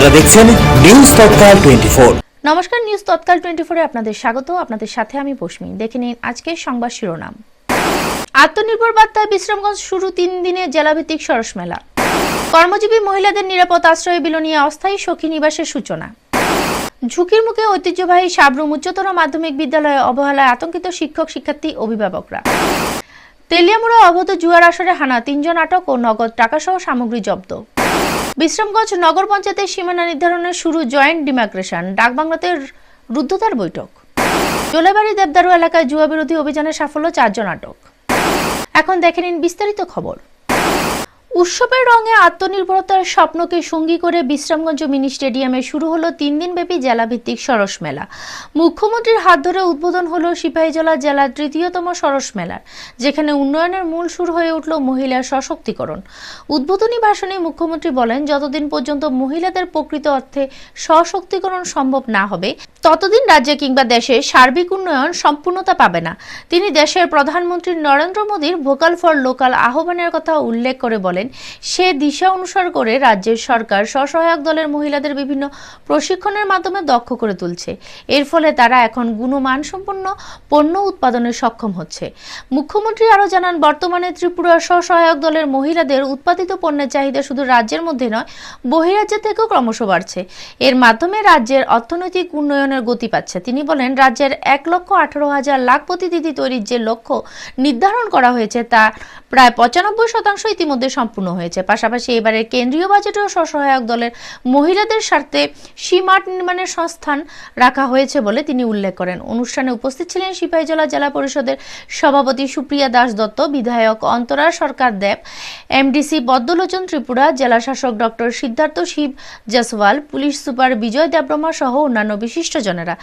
আপনারা দেখছেন নিউজ তৎকাল 24। নমস্কার, নিউজ তৎকাল 24-এ আপনাদের স্বাগত। আপনাদের সাথে আমি পশ্মি। দেখে নিন আজকের সংবাদ শিরোনাম। আত্মনির্ভর বার্তায় বিশ্রামগঞ্জ শুরু 3 দিনের জেলাভিত্তিক সরস মেলা। কর্মজীবী মহিলাদের নিরাপদ আশ্রয়ে বিলোনিয়া অস্থায়ী সখী নিবাসের সূচনা। ঝুঁকির মুখে ঐতিহ্যবাহী সাবরুম উচ্চতর মাধ্যমিক বিদ্যালয়ে অবহেলায় আতঙ্কিত শিক্ষক শিক্ষার্থী অভিভাবকরা। তেলিয়ামুড়া অবৈধ জুয়ার আসরে হানা, 3 জন আটক ও নগদ টাকাসহ সামগ্রী জব্দ। বিশ্রামগঞ্জ নগর পঞ্চায়েতের সীমানা নির্ধারণের শুরু জয়েন্ট ডিমার্কেশন। ডাকবাংলাতে রুদ্ধতার বৈঠক। জোলাইবাড়ি দেবদারু এলাকায় জুয়া বিরোধী অভিযানে সাফল্য, 4 জন আটক। এখন দেখে নিন বিস্তারিত খবর। উৎসবের রঙে আত্মনির্ভরতার স্বপ্নকে সঙ্গী করে বিশ্রামগঞ্জ মিনি স্টেডিয়ামে শুরু হলো 3 দিনব্যাপী জেলাভিত্তিক সরস মেলা। মুখ্যমন্ত্রীর হাত ধরে উদ্বোধন হলো সিপাহীজলা জেলার 3য়তম সরস মেলার, যেখানে উন্নয়নের মূল সুর হয়ে উঠল মহিলার সশক্তিকরণ। উদ্বোধনী ভাষণে মুখ্যমন্ত্রী বলেন, যতদিন পর্যন্ত মহিলাদের প্রকৃত অর্থে সশক্তিকরণ সম্ভব না হবে, ততদিন রাজ্যে কিংবা দেশে সার্বিক উন্নয়ন সম্পূর্ণতা পাবে না। তিনি দেশের প্রধানমন্ত্রী নরেন্দ্র মোদীর ভোকাল ফর লোকাল আহ্বানের কথা উল্লেখ করে বলেন, সে দিশা অনুসরণ করে রাজ্যের সরকার স্বসহায়ক দলের মহিলাদের বিভিন্ন প্রশিক্ষণের মাধ্যমে দক্ষ করে তুলছে। এর ফলে তারা এখন গুণমানসম্পন্ন পণ্য উৎপাদনে সক্ষম হচ্ছে। মুখ্যমন্ত্রী আরও জানান, বর্তমানে ত্রিপুরার স্বসহায়ক দলের মহিলাদের উৎপাদিত পণ্যের চাহিদা শুধু রাজ্যের মধ্যে নয়, বহিরাজ্য থেকেও ক্রমশ বাড়ছে। এর মাধ্যমে রাজ্যের অর্থনৈতিক উন্নয়নের গতি পাচ্ছে। তিনি বলেন, রাজ্যের 1,18,000 লাখপতি দিদি তৈরির যে লক্ষ্য নির্ধারণ করা হয়েছে তা প্রায় 95% ইতিমধ্যে সম্পূর্ণ হয়েছে। পাশাপাশি এবারের কেন্দ্রীয় বাজেটেও স্বসহায়ক দলের মহিলাদের স্বার্থে সীমাট নির্মাণের সংস্থান রাখা হয়েছে বলে তিনি উল্লেখ করেন। অনুষ্ঠানে উপস্থিত ছিলেন সিপাহীজলা জেলা পরিষদের সভাপতি সুপ্রিয়া দাস দত্ত, বিধায়ক অন্তরা সরকার দেব, এমডিসি পদ্মলোচন ত্রিপুরা, জেলা শাসক doctor Siddharth Shiv Jaswal, police super Bijay Debbarma সহ অন্যান্য বিশিষ্টজনেরা।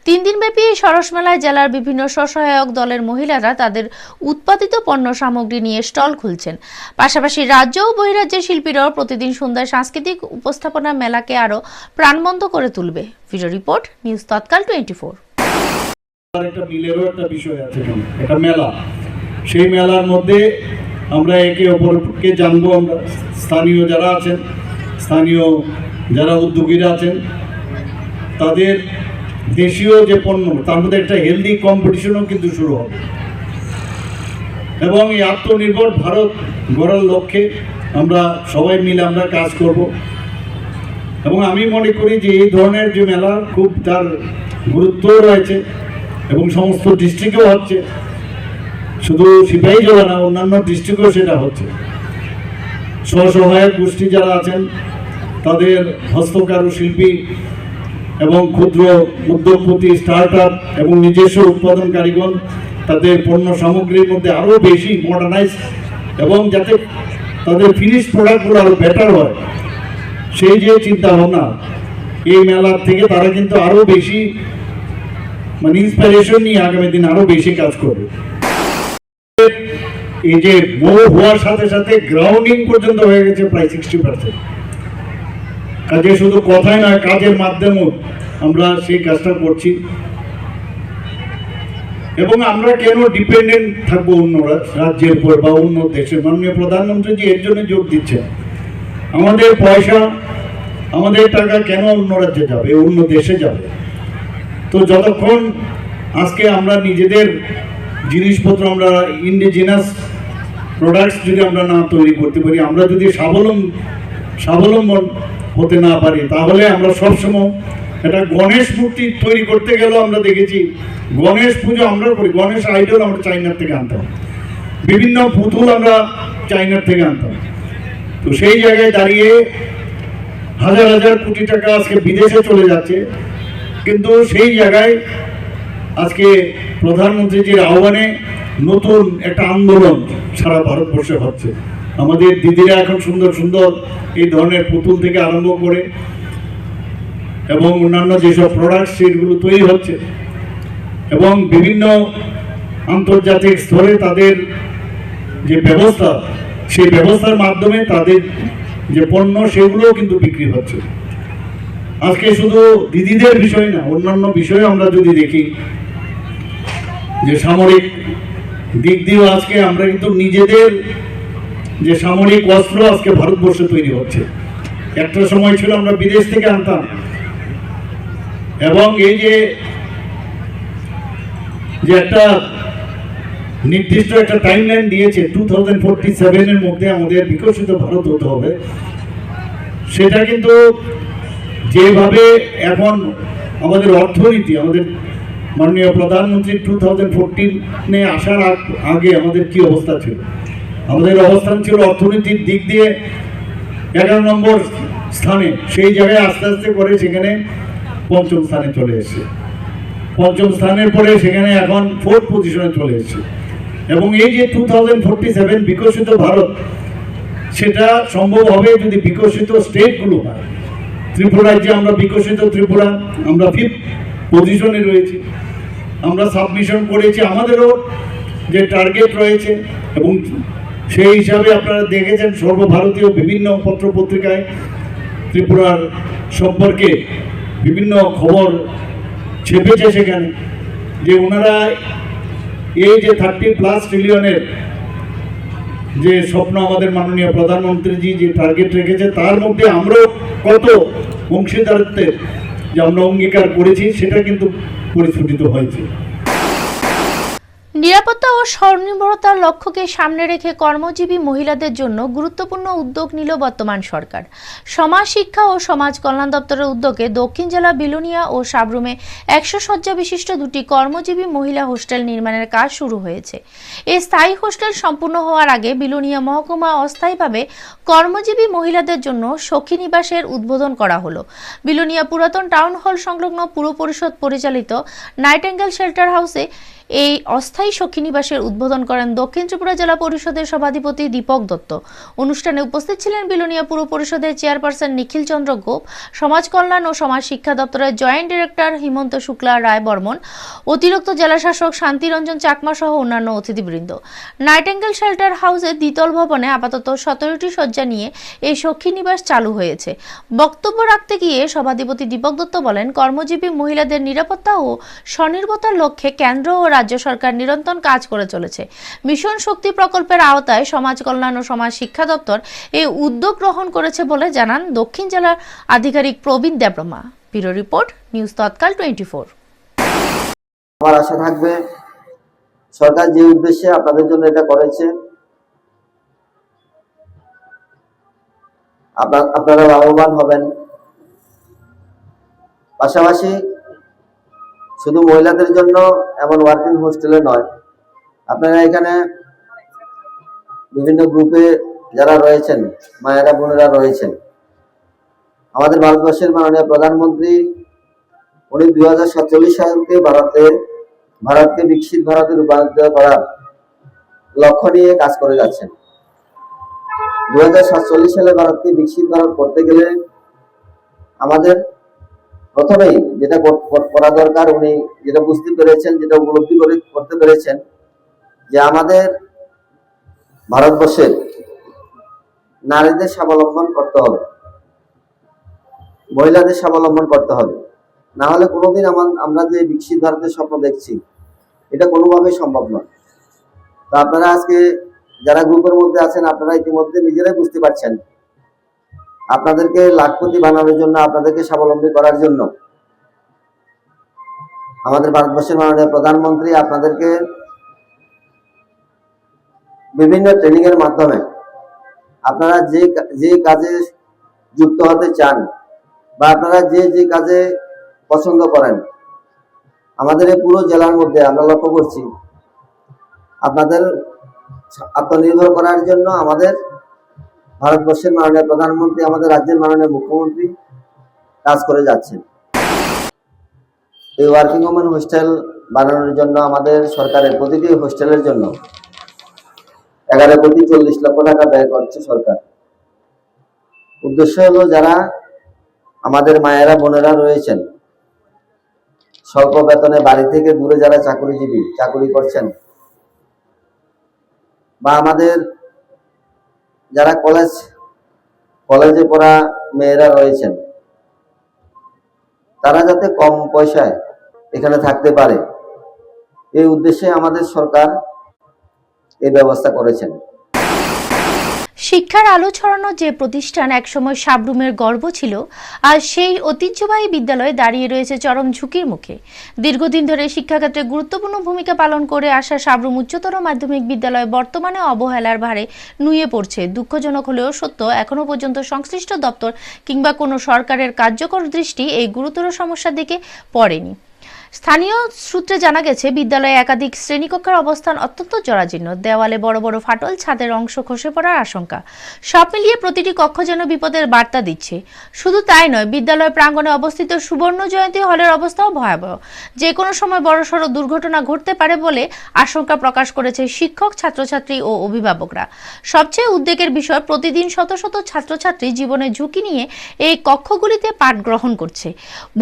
3 দিনব্যাপী এই সরস মেলায় জেলার বিভিন্ন স্বসহায়ক দলের মহিলারা তাদের উৎপাদিত পণ্য সামগ্রী নিয়ে স্টল খুলছেন। পাশাপাশি রাজ্য ও বহিরাজ্যের শিল্পীরাও প্রতিদিন সন্ধ্যায় সাংস্কৃতিক উপস্থাপনা মেলাকে আরো প্রাণবন্ত করে তুলবে। ভিডিও রিপোর্ট, নিউজ তৎকাল 24। একটা মিলেরও একটা বিষয় আছে, এটা মেলা। সেই মেলার মধ্যে আমরা একে অপরকে জানবো। আমরা স্থানীয় যারা আছেন, স্থানীয় যারা উদ্যোগীরা আছেন, তাদের দেশীয় যে পণ্য, তার মধ্যে একটা হেলদি কম্পিটিশনও কিন্তু শুরু হবে। এবং এই আত্মনির্ভর ভারত গড়ার লক্ষ্যে আমরা সবাই মিলে আমরা কাজ করব। এবং আমি মনে করি যে এই ধরনের যে মেলা খুব তার গুরুত্ব রয়েছে এবং সমস্ত ডিস্ট্রিক্টেও হচ্ছে, শুধু সিপাহীজলা না, অন্যান্য ডিস্ট্রিক্টেও সেটা হচ্ছে। স্বসহায়ক গোষ্ঠী যারা আছেন, তাদের হস্তকারু শিল্পী এবং ক্ষুদ্র উদ্যোগপতি, স্টার্ট আপ এবং নিজস্ব উৎপাদন কারিগর তাদের পণ্য সামগ্রীর মধ্যে আরও বেশি মডার্নাইজ এবং যাতে তাদের ফিনিশ প্রোডাক্টগুলো আরও বেটার হয়, সেই যে চিন্তা ভাবনা, এই মেলার থেকে তারা কিন্তু আরও বেশি ইন্সপিরেশন নিয়ে আগামী দিন আরও বেশি কাজ করবে। এই যে বড় হওয়ার সাথে সাথে গ্রাউন্ডিং পর্যন্ত হয়ে গেছে প্রায় 60%। কাজে শুধু কথাই নয়, কাজের মাধ্যমেও আমরা সেই কাজটা করছি। এবং আমরা কেন ডিপেন্ডেন্ট থাকবো অন্য রাজ্যের উপর বা অন্য দেশে? মাননীয় প্রধানমন্ত্রীজি এর জন্য জোর দিচ্ছেন। আমাদের পয়সা, আমাদের টাকা কেন অন্য রাজ্যে যাবে, অন্য দেশে যাবে? তো যতক্ষণ আজকে আমরা নিজেদের জিনিসপত্র, আমরা ইন্ডিজিনাস প্রোডাক্টস যদি আমরা না তৈরি করতে পারি, আমরা যদি স্বাবলম্বন হতে না পারি, তাহলে আমরা সবসময় এটা গণেশ মূর্তি তৈরি করতে গেলেও আমরা দেখেছি গণেশ পুজো আমরা করি, গণেশ আইডল আমরা চাইনার থেকে আনতাম, বিভিন্ন পুতুল আমরা চাইনার থেকে আনতাম। তো সেই জায়গায় দাঁড়িয়ে হাজার হাজার কোটি টাকা আজকে বিদেশে চলে যাচ্ছে। কিন্তু সেই জায়গায় আজকে প্রধানমন্ত্রীজির আহ্বানে নতুন একটা আন্দোলন সারা ভারতবর্ষে হচ্ছে। আমাদের দিদিরা এখন সুন্দর সুন্দর এই ধরনের পুতুল থেকে আরম্ভ করে এবং অন্যান্য যেসব প্রোডাক্ট সেগুলো তৈরি হচ্ছে এবং বিভিন্ন আন্তর্জাতিক স্তরে তাদের যে ব্যবস্থা, সেই ব্যবস্থার মাধ্যমে তাদের যে পণ্য সেগুলোও কিন্তু বিক্রি হচ্ছে। আজকে শুধু দিদিদের বিষয় না, অন্যান্য বিষয়ে আমরা যদি দেখি যে সামরিক দিক দিয়েও আজকে আমরা কিন্তু নিজেদের যে সামরিক অস্ত্র আজকে ভারতবর্ষে তৈরি হচ্ছে। একটা সময় ছিল আমরা বিদেশ থেকে আনতাম, এবং এই যে একটা নির্দিষ্ট একটা টাইমলাইন দিয়েছে 2047 এর মধ্যে আমাদের বিকশিত ভারত হতে হবে, সেটা কিন্তু যেভাবে এখন আমাদের অর্থনীতি, আমাদের মাননীয় প্রধানমন্ত্রী 2014-এ আসার আগে আমাদের কি অবস্থা ছিল, আমাদের অবস্থান ছিল অর্থনীতির দিক দিয়ে 11 নম্বর স্থানে, সেই জায়গায় আস্তে আস্তে করে সেখানে 5ম স্থানে চলে এসেছে, 5ম স্থানের পরে সেখানে এখন 4th পজিশনে চলে এসেছে। এবং এই যে 2047 বিকশিত ভারত, সেটা সম্ভব হবে যদি বিকশিত স্টেটগুলো হয়। ত্রিপুরায় যে আমরা বিকশিত ত্রিপুরা, আমরা 5th পজিশনে রয়েছি, আমরা সাবমিশন করেছি, আমাদেরও যে টার্গেট রয়েছে, এবং সেই হিসাবে আপনারা দেখেছেন সর্বভারতীয় বিভিন্ন পত্রপত্রিকায় ত্রিপুরার সম্পর্কে বিভিন্ন খবর ছেপেছে সেখানে, যে ওনারা এই যে 30+ ট্রিলিয়নের যে স্বপ্ন আমাদের মাননীয় প্রধানমন্ত্রীজি যে টার্গেট রেখেছে, তার মধ্যে আমরাও কত অংশীদারিত্বের যে আমরা অঙ্গীকার করেছি সেটা কিন্তু পরিস্ফুটিত হয়েছে। নিরাপত্তা ও স্বনির্ভরতার লক্ষ্যকে সামনে রেখে কর্মজীবী মহিলাদের জন্য গুরুত্বপূর্ণ উদ্যোগ নিল বর্তমান সরকার। সমাজ শিক্ষা ও সমাজ কল্যাণ দপ্তরের উদ্যোগে দক্ষিণ জেলা বিলোনিয়া ও সাবরুমে 100 শয্যা বিশিষ্ট 2টি কর্মজীবী মহিলা হোস্টেল নির্মাণের কাজ শুরু হয়েছে। এই স্থায়ী হোস্টেল সম্পূর্ণ হওয়ার আগে বিলোনিয়া মহকুমা অস্থায়ীভাবে কর্মজীবী মহিলাদের জন্য সখী নিবাসের উদ্বোধন করা হলো। বিলোনিয়া পুরাতন টাউন হল সংলগ্ন পুর পরিষদ পরিচালিত নাইটেঙ্গেল শেল্টার হাউসে এই অস্থায়ী সখী নিবাসের উদ্বোধন করেন দক্ষিণ ত্রিপুরা জেলা পরিষদের সভাধিপতি দীপক দত্ত। অনুষ্ঠানে উপস্থিত ছিলেন বিলোনিয়া পুর পরিষদের চেয়ারপারসন নিখিল চন্দ্র গোপ, সমাজ কল্যাণ ও সমাজ শিক্ষা দপ্তরের জয়েন্ট ডিরেক্টর হিমন্ত শুক্লা রায় বর্মন, অতিরিক্ত জেলাশাসক শান্তিরঞ্জন চাকমা সহ অন্যান্য অতিথিবৃন্দ। নাইটেঙ্গেল শেল্টার হাউসের দ্বিতল ভবনে আপাতত 17টি শয্যা নিয়ে এই সখী নিবাস চালু হয়েছে। বক্তব্য রাখতে গিয়ে সভাধিপতি দীপক দত্ত বলেন, কর্মজীবী মহিলাদের নিরাপত্তা ও স্বনির্ভরতার লক্ষ্যে কেন্দ্র ও রাজ্য সরকার নিরন্তর কাজ করে চলেছে। মিশন শক্তি প্রকল্পের আওতায় সমাজ কল্যাণ ও সমাজ শিক্ষা দপ্তর এই উদ্যোগ গ্রহণ করেছে বলে জানান দক্ষিণ জেলার আধিকারিক প্রবীণ দেববর্মা। ব্যুরো রিপোর্ট, নিউজ তৎকাল 24। আমার আশা থাকবে সরকার যে উদ্দেশ্যে আপনাদের জন্য এটা করেছে, আপনারা লাভবান হবেন। পাশাপাশি শুধু মহিলাদের জন্য এমন ওয়ার্কিং হোস্টেলে নয়, আপনারা এখানে বিভিন্ন গ্রুপে যারা রয়েছেন, মায়েরা বোনেরা রয়েছেন, আমাদের ভারতবর্ষের মাননীয় প্রধানমন্ত্রী উনি 2047 সালকে ভারতকে বিকশিত ভারতে রূপান্তরিত করার লক্ষ্য নিয়ে কাজ করে যাচ্ছেন। 2047 সালে ভারতকে বিকশিত ভারত করতে গেলে আমাদের প্রথমেই যেটা করা দরকার, উনি যেটা বুঝতে পেরেছেন, যেটা উপলব্ধি করতে পেরেছেন, যে আমাদের ভারতবর্ষের নারীদের স্বাবলম্বন করতে হবে, মহিলাদের স্বাবলম্বন করতে হবে। না হলে কোনোদিন আমরা যে বিকশিত ভারতের স্বপ্ন দেখছি, এটা কোনোভাবেই সম্ভব নয়। তো আপনারা আজকে যারা গ্রুপের মধ্যে আছেন, আপনারা ইতিমধ্যে নিজেরাই বুঝতে পারছেন, আপনাদেরকে লাখপতি বানানোর জন্য, আপনাদেরকে স্বাবলম্বী করার জন্য আমাদের ভারতবর্ষের মাননীয় প্রধানমন্ত্রী আপনাদেরকে বিভিন্ন ট্রেনিং এর মাধ্যমে আপনারা যে কাজে যুক্ত হতে চান বা আপনারা যে কাজে পছন্দ করেন, আমাদের এই পুরো জেলার মধ্যে আমরা লক্ষ্য করছি আপনাদের আত্মনির্ভর করার জন্য আমাদের ভারতবর্ষের মাননীয় প্রধানমন্ত্রী, আমাদের রাজ্যের মাননীয় মুখ্যমন্ত্রী কাজ করে যাচ্ছেন। এই ওয়ার্কিং ওমেন হোস্টেল বানানোর জন্য আমাদের সরকারের প্রতিটি হোস্টেলের জন্য 11,40,00,000 টাকা ব্যয় করছে সরকার। উদ্দেশ্য হলো যারা আমাদের মায়েরা বোনেরা রয়েছেন, স্বল্প বেতনে বাড়ি থেকে দূরে যারা চাকরি করছেন, বা আমাদের যারা কলেজে পড়া মেয়েরা রয়েছেন, তারা যাতে কম পয়সায় এখানে থাকতে পারে, এই উদ্দেশ্যে আমাদের সরকার এই ব্যবস্থা করেছেন। শিক্ষার আলো ছড়ানো যে প্রতিষ্ঠান একসময় সাবরুমের গর্ব ছিল, আজ সেই ঐতিহ্যবাহী বিদ্যালয়ে দাঁড়িয়ে রয়েছে চরম ঝুঁকির মুখে। দীর্ঘদিন ধরে শিক্ষাক্ষেত্রে গুরুত্বপূর্ণ ভূমিকা পালন করে আসা সাবরুম উচ্চতর মাধ্যমিক বিদ্যালয় বর্তমানে অবহেলার ভারে নুয়ে পড়ছে। দুঃখজনক হলেও সত্য, এখনো পর্যন্ত সংশ্লিষ্ট দপ্তর কিংবা কোনো সরকারের কার্যকর দৃষ্টি এই গুরুতর সমস্যার দিকে পড়েনি। স্থানীয় সূত্রে জানা গেছে, বিদ্যালয়ে একাধিক শ্রেণীকক্ষের অবস্থান অত্যন্ত জরাজীর্ণ, দেওয়ালে বড় বড় ফাটল, ছাদের অংশ খসে পড়ার আশঙ্কা। সব মিলিয়ে প্রতিটি কক্ষ যেন বিপদের বার্তা দিচ্ছে। শুধু তাই নয়, বিদ্যালয় প্রাঙ্গণে অবস্থিত সুবর্ণ জয়ন্তী হলের অবস্থাও ভয়াবহ। যে কোনো সময় বড়সড় দুর্ঘটনা ঘটতে পারে বলে আশঙ্কা প্রকাশ করেছে শিক্ষক, ছাত্রছাত্রী ও অভিভাবকরা। সবচেয়ে উদ্বেগের বিষয়, প্রতিদিন শত শত ছাত্রছাত্রী জীবনের ঝুঁকি নিয়ে এই কক্ষগুলিতে পাঠ গ্রহণ করছে।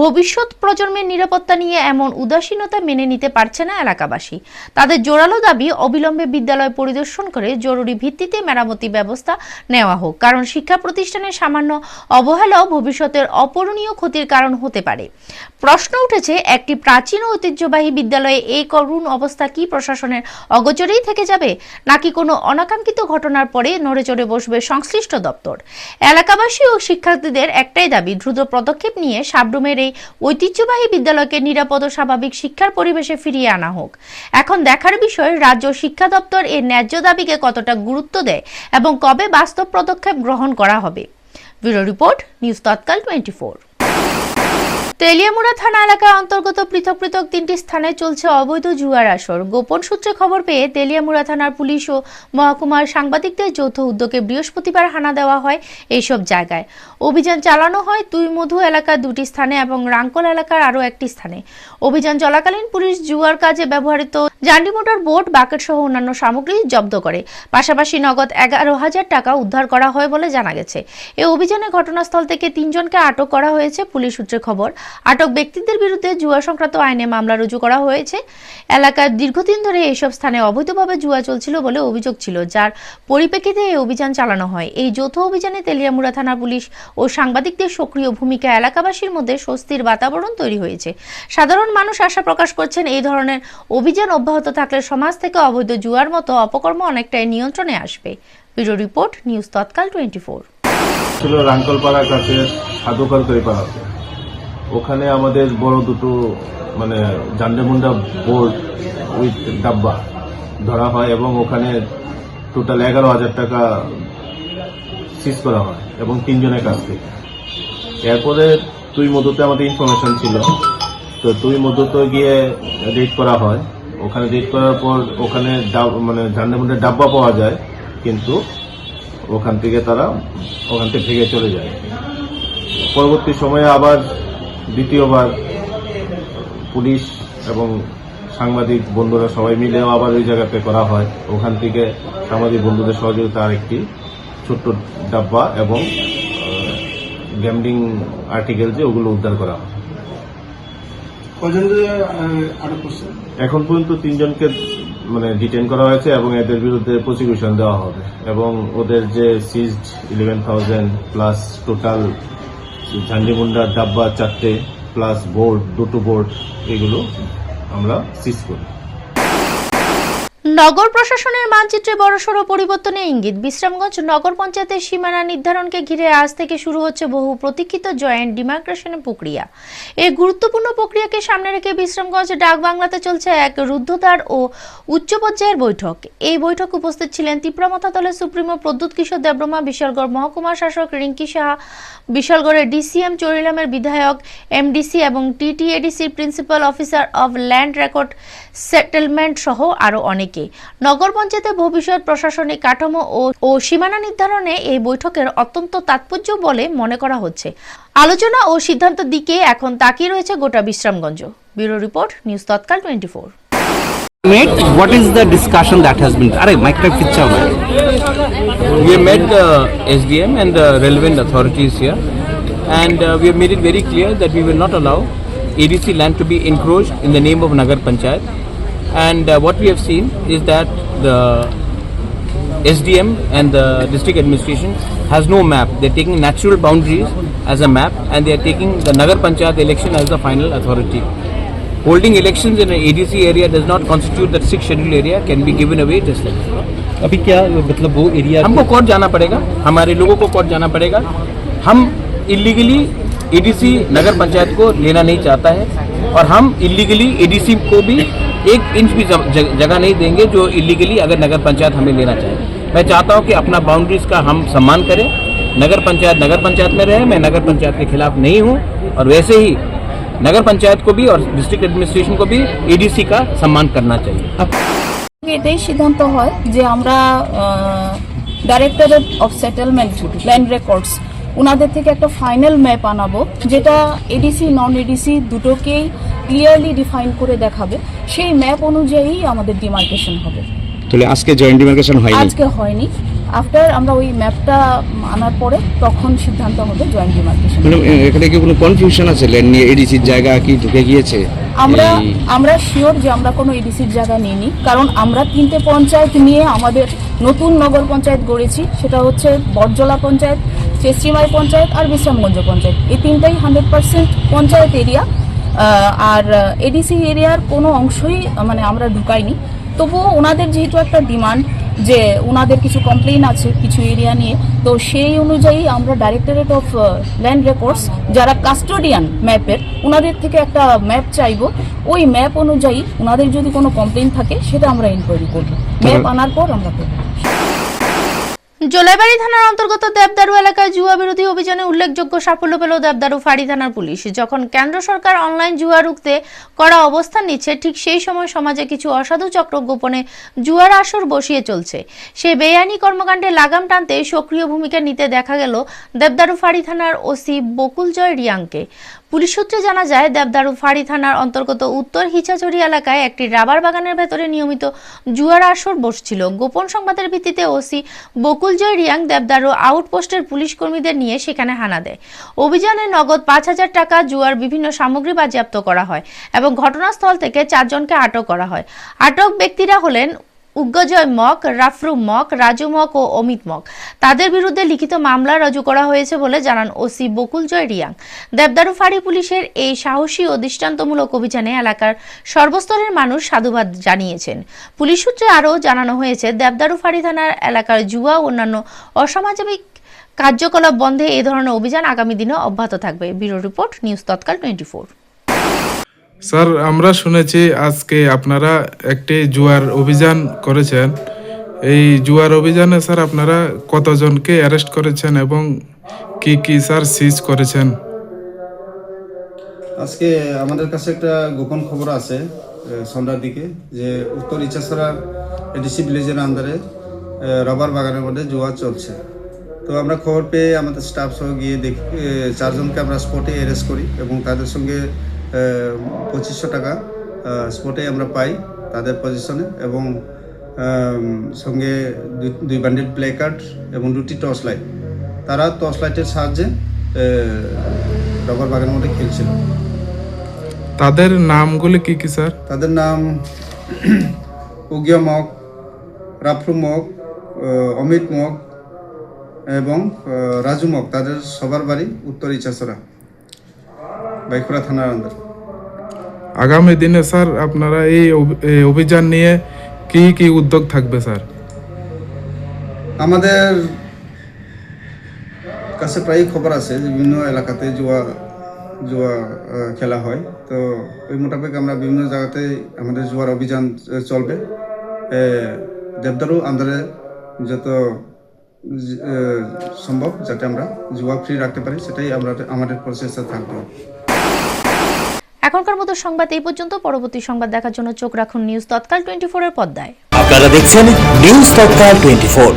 ভবিষ্যৎ প্রজন্মের নিরাপত্তা নিয়ে এমন উদাসীনতা মেনে নিতে পারছে না এলাকাবাসী। তাদের জোরালো দাবি, অবিলম্বে বিদ্যালয় পরিদর্শন করে জরুরি ভিত্তিতে মেরামতি ব্যবস্থা নেওয়া হোক, কারণ শিক্ষা প্রতিষ্ঠানের সামান্য অবহেলাও ভবিষ্যতের অপূরণীয় ক্ষতির কারণ হতে পারে। প্রশ্ন উঠেছে, একটি প্রাচীন ও ঐতিহ্যবাহী বিদ্যালয়ে এই করুণ অবস্থা কি প্রশাসনের অগোচরেই থেকে যাবে, নাকি কোনো অনাকাঙ্ক্ষিত ঘটনার পরে নড়েচড়ে বসবে সংশ্লিষ্ট দপ্তর? এলাকাবাসী ও শিক্ষার্থীদের একটাই দাবি, দ্রুত পদক্ষেপ নিয়ে সাবরুমের এই ঐতিহ্যবাহী বিদ্যালয়কে নিরাপদ স্বাভাবিক শিক্ষার পরিবেশে ফিরিয়ে আনা হোক। এখন দেখার বিষয়, রাজ্য শিক্ষা দপ্তর এর ন্যায্য দাবিকে কতটা গুরুত্ব দেয় এবং কবে বাস্তব পদক্ষেপ গ্রহণ করা হবে। ব্যুরো রিপোর্ট, নিউজ তৎকাল 24। তেলিয়ামুড়া থানা এলাকার অন্তর্গত পৃথক পৃথক 3টি স্থানে চলছে অবৈধ জুয়ার আসর। গোপন সূত্রে খবর পেয়ে তেলিয়ামুড়া থানার পুলিশ ও মহকুমার সাংবাদিকদের যৌথ উদ্যোগে বৃহস্পতিবার হানা দেওয়া হয় এইসব জায়গায়। অভিযান চালানো হয় তুইমধু এলাকার 2টি স্থানে এবং রাঙ্কল এলাকার আরও 1টি স্থানে। অভিযান চলাকালীন পুলিশ জুয়ার কাজে ব্যবহৃত জান্ডি মোটর বোট, বাকেট সহ অন্যান্য সামগ্রী জব্দ করে। পাশাপাশি নগদ 11,000 টাকা উদ্ধার করা হয় বলে জানা গেছে। এই অভিযানে ঘটনাস্থল থেকে 3 জনকে আটক করা হয়েছে। পুলিশ সূত্রে খবর, আটক ব্যক্তিদের বিরুদ্ধে জুয়া সংক্রান্ত আইনে মামলা রুজু করা হয়েছে। এলাকার দীর্ঘদিন ধরে এইসব স্থানে অবৈধভাবে জুয়া চলছিল বলে অভিযোগ ছিল, যার পরিপ্রেক্ষিতে এই অভিযান চালানো হয়। এই যৌথ অভিযানে তেলিয়ামুড়া থানা পুলিশ ও সাংবাদিকদের সক্রিয় ভূমিকা এলাকাবাসীর মধ্যে স্বস্তির বাতাবরণ তৈরি হয়েছে। সাধারণ মানুষ আশা প্রকাশ করছেন, এই ধরনের অভিযান অব্যাহত থাকলে সমাজ থেকে অবৈধ জুয়ার মতো অপকর্ম অনেকটাই নিয়ন্ত্রণে আসবে। ব্যুরো রিপোর্ট, নিউজ তৎকাল 24। ছিল রাঙ্কলপাড়ার কাছে সাধুকালতরিপাড়া, ওখানে আমাদের বড় দুটো জান্ডামুন্ডা বোর্ড উইথ ডাব্বা ধরা হয় এবং ওখানে টোটাল 11,000 টাকা সিজ করা হয় এবং 3 জনের কাছ থেকে। এরপরে তুইমধুতে আমাদের ইনফরমেশন ছিল, তো তুইমধুতে গিয়ে রেড করা হয়। ওখানে রেড করার পর ওখানে জান্ডামুন্ডার ডাব্বা পাওয়া যায়, কিন্তু ওখান থেকে ভেঙে চলে যায়। পরবর্তী সময়ে আবার দ্বিতীয়বার পুলিশ এবং সাংবাদিক বন্ধুরা সবাই মিলেও আবার ওই জায়গাতে করা হয়। ওখান থেকে সাংবাদিক বন্ধুদের সহযোগিতা আরেকটি ছোট্ট ডাব্বা এবং গ্যাম্বলিং আর্টিকেল যে ওগুলো উদ্ধার করা হয়। এখন পর্যন্ত 3 জনকে ডিটেইন করা হয়েছে এবং এদের বিরুদ্ধে প্রসিকিউশন দেওয়া হবে এবং ওদের যে সিজড 11,000 প্লাস টোটাল ঝান্ডিমুন্ডা ডাব্বা 4টে প্লাস বোর্ড 2টো বোর্ড, এগুলো আমরা সিজ করি। নগর প্রশাসনের মানচিত্রে বড়সড় পরিবর্তনের ইঙ্গিত। বিশ্রামগঞ্জ নগর পঞ্চায়েতের সীমানা নির্ধারণকে ঘিরে আজ থেকে শুরু হচ্ছে বহু প্রতীক্ষিত জয়েন্ট ডিমার্কেশনের প্রক্রিয়া। এই গুরুত্বপূর্ণ প্রক্রিয়াকে সামনে রেখে বিশ্রামগঞ্জ ডাক বাংলাতে চলছে এক রুদ্ধদ্বার ও উচ্চ পর্যায়ের বৈঠক। এই বৈঠকে উপস্থিত ছিলেন ত্রিপুরা দলের সুপ্রিমো প্রদ্যুৎ কিশোর দেববর্মা, বিশালগড় মহকুমার শাসক রিঙ্কি সাহা, বিশালগড়ের ডিসিএম চরিলামের বিধায়ক এমডিসি এবং টিটিএডিসির principal officer of land record settlement সহ আরও অনেকে। নগর পঞ্চায়েতের ভবিষ্যৎ প্রশাসনিক কাঠামো ও সীমানা নির্ধারণে এই বৈঠকের অত্যন্ত তাৎপর্য বলে মনে করা হচ্ছে। আলোচনা ও সিদ্ধান্তের দিকে এখন তাকিয়ে রয়েছে গোটা Bishramganj. Bureau report, news Tatkal 24। What is the discussion that has been? We have met the SDM and the relevant authorities here, and we have made it very clear that we will not allow ADC land to be encroached in the name of Nagar Panchayat. And what we have seen is that the SDM and the district administration has no map. They're taking natural boundaries as a map, and they are taking the Nagar Panchayat election as the final authority. Holding elections in an ADC area does not constitute that 6th scheduled area can be given away just like that. अभी क्या मतलब वो area हमको court जाना पड़ेगा, हमारे लोगों को कोर्ट जाना पड़ेगा। हम इलीगली एडीसी नगर पंचायत को लेना नहीं चाहता है और हम इलीगली एडीसी को भी 1 इंच भी जगह नहीं देंगे जो इलीगली अगर नगर पंचायत हमें लेना चाहे। मैं चाहता हूं कि अपना बाउंड्रीज का हम सम्मान करें, नगर पंचायत में रहे। मैं नगर पंचायत के खिलाफ नहीं हूं और वैसे ही नगर पंचायत को भी और डिस्ट्रिक्ट एडमिनिस्ट्रेशन को भी एडीसी का सम्मान करना चाहिए। এটাই সিদ্ধান্ত হয় যে আমরা directorate of settlement land records ওনাদের থেকে একটা ফাইনাল ম্যাপ আনাবো, যেটা এডিসি নন এডিসি দুটোকেই ক্লিয়ারলি ডিফাইন করে দেখাবে। সেই ম্যাপ অনুযায়ী আমাদের ডিমার্কেশন হবে। তাহলে আজকে জয়েন্ট ডিমার্কেশন হয়নি? আজকে হয়নি, আফটার আমরা ওই ম্যাপটা আনার পরে তখন সিদ্ধান্ত হবে জয়েন্ট ডিমার্কেশন। এখানে কি কোনো কনফিউশন আছে ল্যান্ড নিয়ে? এডিসির জায়গা কি ঢুকে গিয়েছে? আমরা শিওর যে আমরা কোনো এডিসির জায়গা নিইনি, কারণ আমরা 3টে পঞ্চায়েত নিয়ে আমাদের নতুন নগর পঞ্চায়েত গড়েছি। সেটা হচ্ছে বটজলা পঞ্চায়েত, চেস্টিমাই পঞ্চায়েত আর বিশ্রামগঞ্জ পঞ্চায়েত। এই 3টাই 100% পঞ্চায়েত এরিয়া, আর এডিসি এরিয়ার কোনো অংশই মানে আমরা ঢুকাইনি। তবুও ওনাদের যেহেতু একটা ডিমান্ড যে ওনাদের কিছু কমপ্লেইন আছে কিছু এরিয়া নিয়ে, তো সেই অনুযায়ী আমরা ডাইরেক্টরেট অফ ল্যান্ড রেকর্ডস যারা কাস্টোডিয়ান ম্যাপের ওনাদের থেকে একটা ম্যাপ চাইবো। ওই ম্যাপ অনুযায়ী ওনাদের যদি কোনো কমপ্লেইন থাকে সেটা আমরা ইনকোয়ারি করবো। ম্যাপ আনার পর আমরা করবো। জলাইবাড়ি থানার অন্তর্গত দেবদারু এলাকায় জুয়া বিরোধী অভিযানে উল্লেখযোগ্য সাফল্য পেল দেবদারু ফাঁড়ি থানার পুলিশ। যখন কেন্দ্র সরকার অনলাইন জুয়া রুখতে কড়া অবস্থান নিচ্ছে, ঠিক সেই সময় সমাজে কিছু অসাধু চক্র গোপনে জুয়ার আসর বসিয়ে চলছে। সেই বেআইনি কর্মকাণ্ডে লাগাম টানতে সক্রিয় ভূমিকা নিতে দেখা গেল দেবদারু ফাঁড়ি থানার ওসি বকুলজয় রিয়াংকে। পুলিশ সূত্রে জানা যায়, দেবদারু ফাঁড়ি থানার অন্তর্গত উত্তর হিচাচড়ি এলাকায় একটি রাবার বাগানের ভেতরে নিয়মিত জুয়ার আসর বসছিল। গোপন সংবাদের ভিত্তিতে ওসি বকুলজয় রিয়াং দেবদারু আউটপোস্টের পুলিশ কর্মীদের নিয়ে সেখানে হানা দেয়। অভিযানে নগদ 5,000 টাকা, জুয়ার বিভিন্ন সামগ্রী বাজেয়াপ্ত করা হয় এবং ঘটনাস্থল থেকে 4 জনকে আটক করা হয়। আটক ব্যক্তিরা হলেন উগ্রজয় মক, রাফরু মক, রাজু মক ও অমিত মক। তাদের বিরুদ্ধে লিখিত মামলা রুজু করা হয়েছে বলে জানান ওসি বকুলজয় রিয়াং। দেবদারু ফাঁড়ি পুলিশের এই সাহসী ও দৃষ্টান্তমূলক অভিযানে এলাকার সর্বস্তরের মানুষ সাধুবাদ জানিয়েছেন। পুলিশ সূত্রে আরও জানানো হয়েছে, দেবদারু ফাঁড়ি থানার এলাকার জুয়া ও অন্যান্য অসামাজিক কার্যকলাপ বন্ধে এই ধরনের অভিযান আগামী দিনে অব্যাহত থাকবে। ব্যুরো রিপোর্ট, নিউজ তৎকাল 24। স্যার, আমরা শুনেছি আজকে আপনারা একটি জুয়ার অভিযান করেছেন। এই জুয়ার অভিযানে স্যার আপনারা কতজনকে অ্যারেস্ট করেছেন এবং কি কি স্যার সিজ করেছেন? আজকে আমাদের কাছে একটা গোপন খবর আছে সন্ধ্যার দিকে যে উত্তর ইচ্ছাছড়া এডিসি ভিলেজের আন্ডারে রবার বাগানের মধ্যে জুয়া চলছে। তো আমরা খবর পেয়ে আমাদের স্টাফ সহ গিয়ে দেখি 4 জনকে আমরা স্পটে অ্যারেস্ট করি এবং তাদের সঙ্গে 2500 টাকা স্পটে আমরা পাই তাদের পজিশনে, এবং সঙ্গে 2 বান্ডেল প্লে কার্ড এবং 2টি টর্চ লাইট। তারা টর্চ লাইটের সাহায্যে রবার বাগানের মধ্যে খেলছিল। তাদের নামগুলি কি কি স্যার? তাদের নাম উগিয়া মক, রাফরু মক, অমিত মক এবং রাজু মক। তাদের সবার বাড়ি উত্তর ইচ্ছাছড়া, বাইখুড়া থানার আন্ডার। আগামী দিনে স্যার আপনারা এই অভিযান নিয়ে কি কি উদ্যোগ থাকবে স্যার? আমাদের কাছে প্রায় খবর আছে বিভিন্ন এলাকাতে জুয়া খেলা হয়। তো ওই মোতাবেক আমরা বিভিন্ন জায়গাতে আমাদের জুয়ার অভিযান চলবে। দেবদারু আন্ডারে যত সম্ভব যাতে আমরা জুয়া ফ্রি রাখতে পারি, সেটাই আমাদের প্রচেষ্টা থাকবে। এখনকার মতো সংবাদ এই পর্যন্ত। পরবর্তী সংবাদ দেখার জন্য চোখ রাখুন নিউজ তৎকাল 24 এর পর্দায়। আপনারা দেখছেন নিউজ তৎকাল 24।